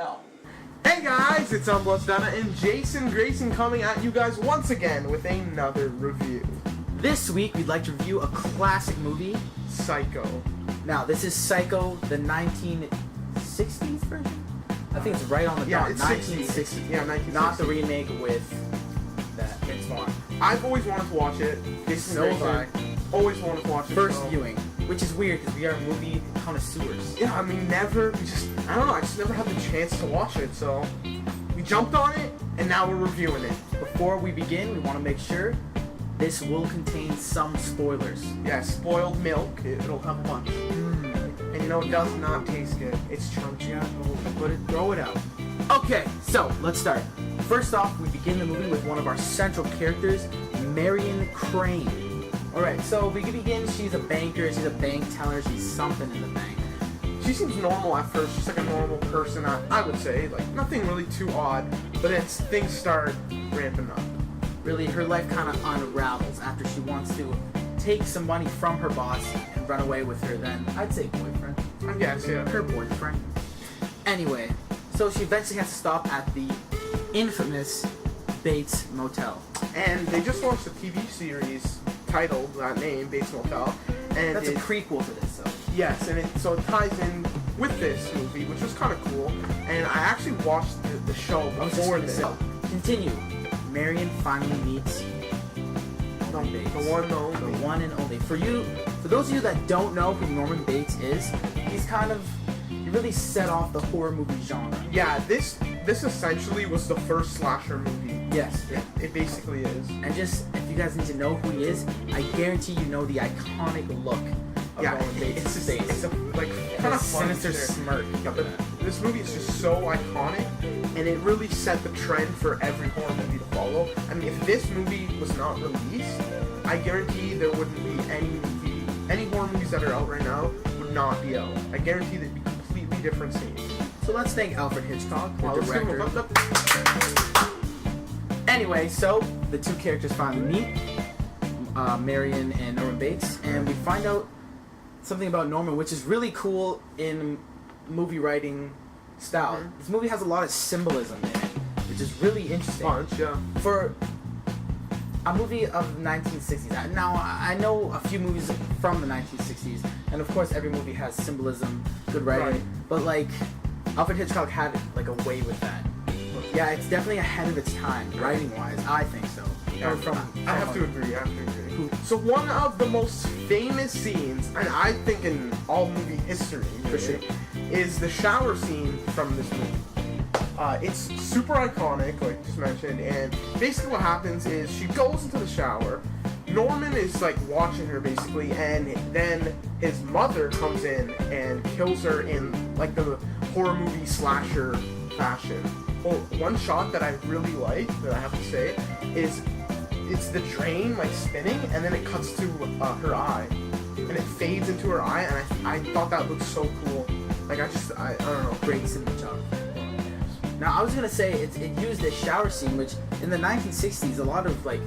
wsukow. Hey guys, it's Donna and Jason Grayson coming at you guys once again with another review. This week we'd like to review a classic movie, Psycho. Now this is Psycho, the 1960s version? I think it's right on the dot. It's 1960. Yeah, 1960. Not the remake with that Vince Vaughn. I've always wanted to watch it. Jason Grayson, always wanted to watch it. First viewing, which is weird because we are movie connoisseurs. Yeah, I mean, I don't know, I just never had the chance to watch it, so we jumped on it, and now we're reviewing it. Before we begin, we want to make sure this will contain some spoilers. Yeah, spoiled milk, it'll have a bunch. And you know, it does not taste good. It's chunky. Throw it out. Okay, so let's start. First off, we begin the movie with one of our central characters, Marion Crane. Alright, so we can begin, she's a banker, she's a bank teller, she's something in the bank. She seems normal at first, she's like a normal person, I would say. Like, nothing really too odd, but then things start ramping up. Really, her life kind of unravels after she wants to take some money from her boss and run away with her then, I'd say boyfriend. I guess, yeah. Her boyfriend. Anyway, so she eventually has to stop at the infamous Bates Motel. And they just launched a TV series titled that name, Bates Motel. And that's a prequel to this, though. Yes, and so it ties in with this movie, which was kind of cool. And I actually watched the show before this. Continue. Marion finally meets Norman Bates. The one and only. The one and only. For those of you that don't know who Norman Bates is, he really set off the horror movie genre. Yeah, this essentially was the first slasher movie. Yes. It basically is. And just, if you guys need to know who he is, I guarantee you know the iconic look of Norman Bates' face. It's a, like, kind of sinister smirk. Yeah, but this movie is just so iconic, and it really set the trend for every horror movie to follow. I mean, if this movie was not released, I guarantee there wouldn't be any horror movies that are out right now would not be out. I guarantee they'd be completely different scenes. So let's thank Alfred Hitchcock, the director. Anyway, so the two characters finally meet, Marion and Norman Bates, and we find out something about Norman, which is really cool in movie writing style. Mm-hmm. This movie has a lot of symbolism in it, which is really interesting. For a movie of the 1960s. Now, I know a few movies from the 1960s, and of course every movie has symbolism, good writing, but like, Alfred Hitchcock had like a way with that. Yeah, it's definitely ahead of its time, writing-wise, I think so. Yeah, I have to agree. So one of the most famous scenes, and I think in all movie history, for sure, is the shower scene from this movie. It's super iconic, like just mentioned, and basically what happens is she goes into the shower. Norman is like watching her basically, and then his mother comes in and kills her in like the horror movie slasher fashion. Well, one shot that I really like, that I have to say, is it's the drain like spinning, and then it cuts to her eye, and it fades into her eye, and I thought that looked so cool. Like I don't know, great cinematography. Now I was gonna say it used this shower scene, which in the 1960s a lot of like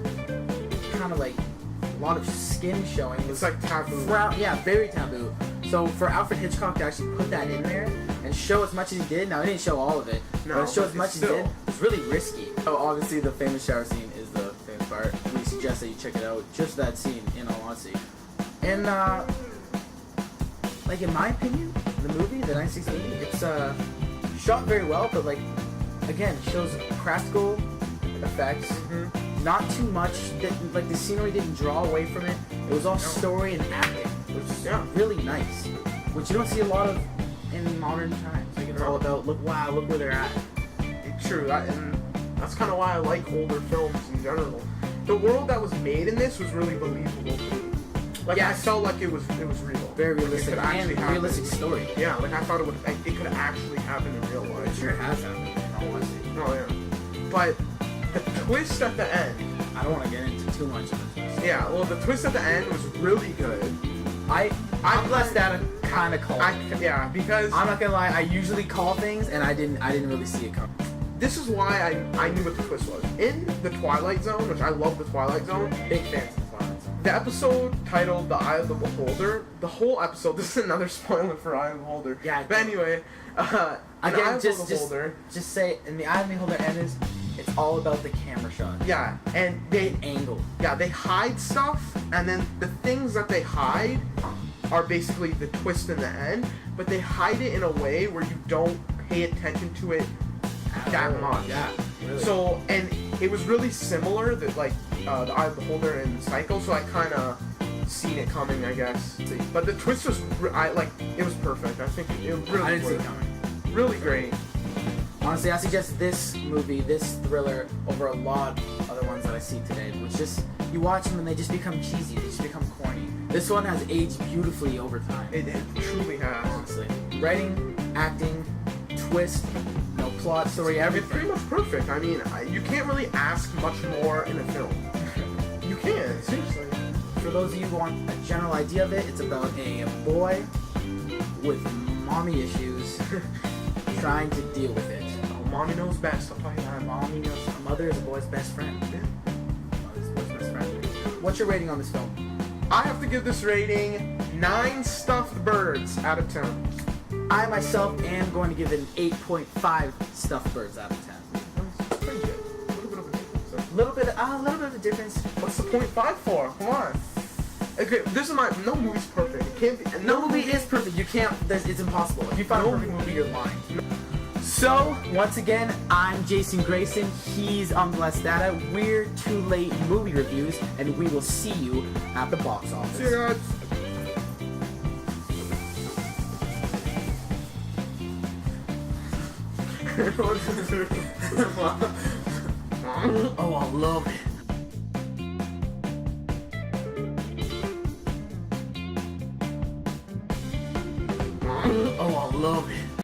a lot of skin showing. It's like taboo. Yeah, very taboo. So for Alfred Hitchcock to actually put that in there and show as much as he did, now he didn't show all of it, but show as much as he did, it's really risky. So obviously the famous shower scene is the famous part. We suggest that you check it out, just that scene, in all honesty. And like in my opinion, the movie, the 1960s movie, it's shot very well, but like, again, it shows practical effects. Not too much, like the scenery didn't draw away from it. It was all story and acting, which is really nice, which you don't see a lot of in modern times. Like it's all about look where they're at. It's true, and that's kind of why I like older films in general. The world that was made in this was really believable. Like I felt like it was real, very realistic, like, and realistic story. Yeah, like I thought it could actually happen in real life. It sure has happened. In all honesty. Oh yeah, but the twist at the end. I don't want to get into too much of it. Yeah, well, the twist at the end was really good. I'm blessed that I kind of called it. Because I'm not gonna lie, I usually call things, and I didn't really see it coming. This is why I knew what the twist was. In the Twilight Zone, which I love the Twilight Zone, big fans of the Twilight Zone. the episode titled "The Eye of the Beholder." The whole episode. This is another spoiler for Eye of the Beholder. Yeah. But anyway, again, just say in the Eye of the Beholder end it's all about the camera shot. Yeah, and they angle. Yeah, they hide stuff, and then the things that they hide are basically the twist in the end. But they hide it in a way where you don't pay attention to it that much. Yeah. Really. So, and it was really similar that like the Eye of the Beholder and Psycho. So I kind of seen it coming, I guess. But the twist was, it was perfect. I think it really. I didn't see it coming. Really great. Honestly, I suggest this movie, this thriller, over a lot of other ones that I see today. It's just, you watch them and they just become cheesy, they just become corny. This one has aged beautifully over time. It truly has. Honestly. Writing, acting, twist, plot, story, everything. It's pretty much perfect. I mean, you can't really ask much more in a film. You can't, seriously. For those of you who want a general idea of it, it's about a boy with mommy issues trying to deal with it. Mommy knows best, I'll tell you that. Mommy knows. A mother is a boy's best friend. Yeah. Mother is a boy's best friend. What's your rating on this film? I have to give this rating 9 stuffed birds out of 10. I myself am going to give it an 8.5 stuffed birds out of 10. That's pretty good. A little bit of a difference. A little bit of a difference. What's the 0.5 for? Come on. Okay, this is no movie's perfect. It can't be. No movie is perfect. You can't. It's impossible. If you find a perfect movie, you're lying. So, once again, I'm Jason Grayson, he's Blessed Data, we're Too Late Movie Reviews, and we will see you at the box office. See you guys. Oh, I love it. Oh, I love it.